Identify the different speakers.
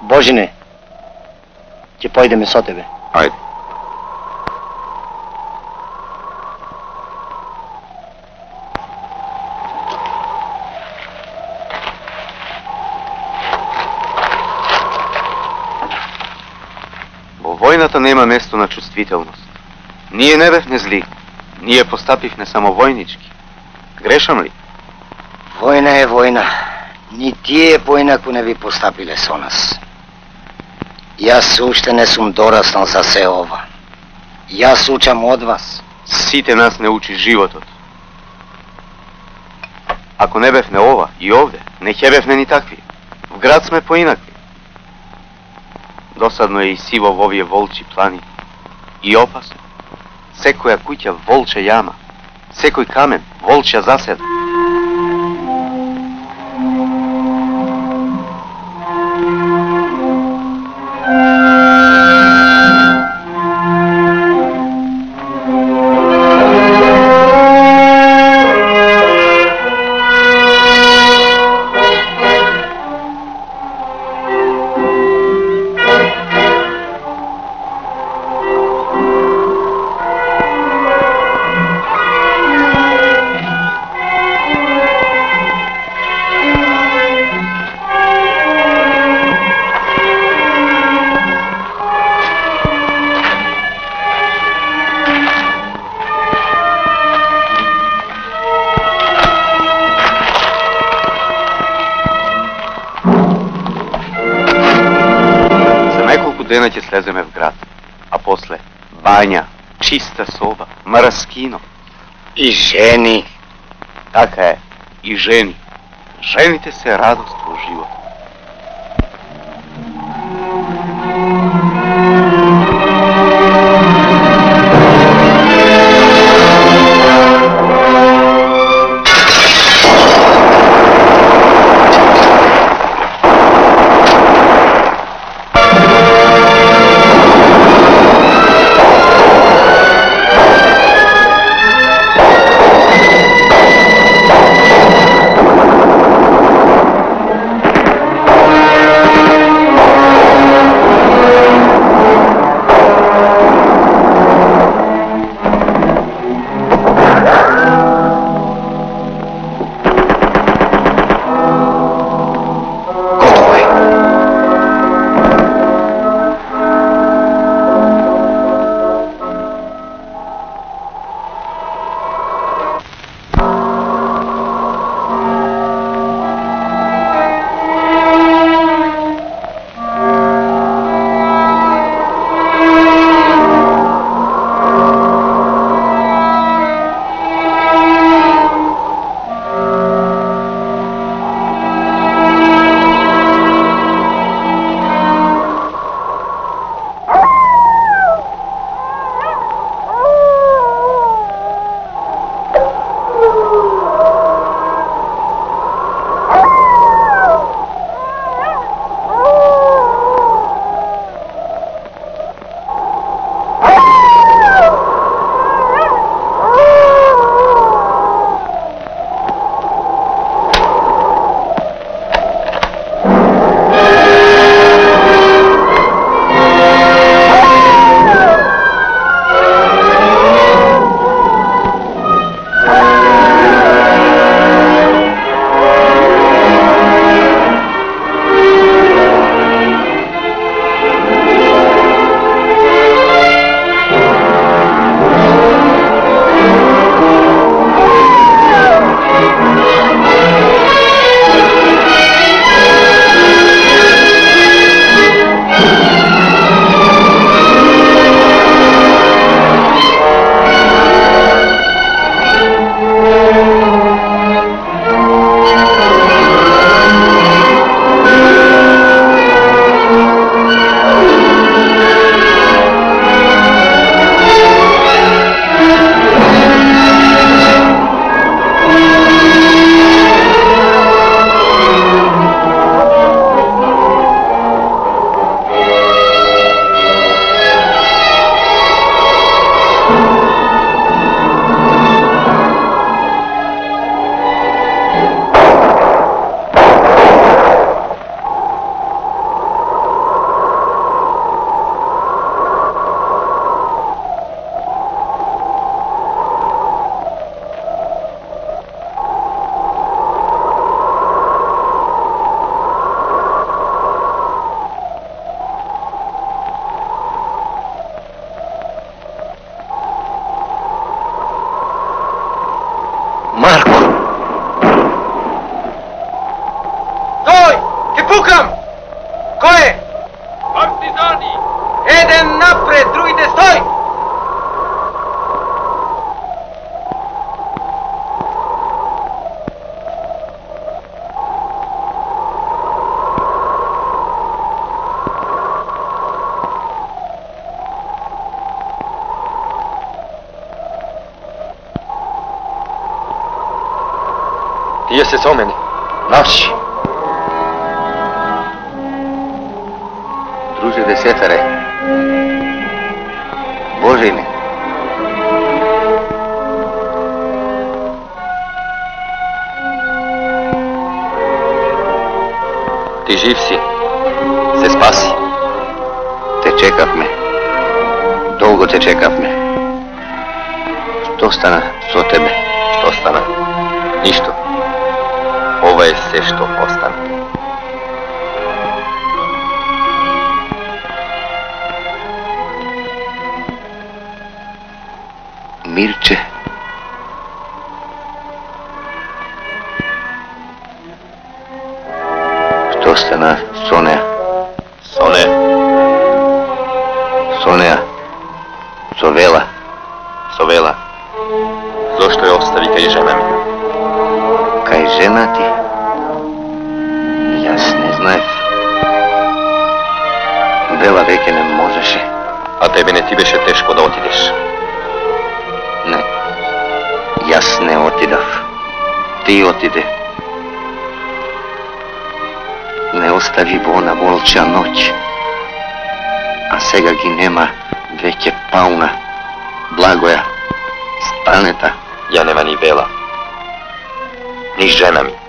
Speaker 1: Božine, ќе појдеме со тебе.
Speaker 2: Ајде. Во војната нема место на чувствителност. Ние не бевме зли. Ние постапивме само војнички. Грешам ли?
Speaker 1: Војна е војна. Ни тие поинаку не би постапиле со нас. Јас уште не сум дораснал за се ова. Јас учам од вас.
Speaker 2: Сите нас не учи животот. Ако не бевме ова и овде, не ќе бевме ни такви. В град сме поинакви. Досадно е и сиво во овие волчи плани. И опасно. Секоја куќа волча јама. Секој камен волчја заседа. Дена ќе слеземе в град, а после бања, чиста соба, мараскино.
Speaker 1: И жени.
Speaker 2: Така е, и жени. Жените се радост во живот.
Speaker 3: Kukam! Ko je?
Speaker 4: Partizani!
Speaker 3: Jedan napred, drugide stoj!
Speaker 4: Tije se o meni.
Speaker 2: Naši. Druže desetare. Božine.
Speaker 4: Ti živ si. Se spasi.
Speaker 2: Te čekav me. Dolgo te čekav me. Što stana so tebe?
Speaker 4: Što stana? Ništo. Ovo je sve što ostane.
Speaker 2: Mirče. Što stana Sonea? Sonea. Sovela.
Speaker 4: Zašto je ostavi kaj žena mi?
Speaker 2: Kaj žena ti? Jas ne znajev. Bela veke ne možeše.
Speaker 4: A tebi ne ti beše teško da otideš?
Speaker 2: Ne. Jas ne otidav. Ti otide. Ne ostavi bona volča noć. A sega gi nema veke Pauna, Blagoja, Staneta.
Speaker 4: Ja nema ni Bela. Ni žena mi.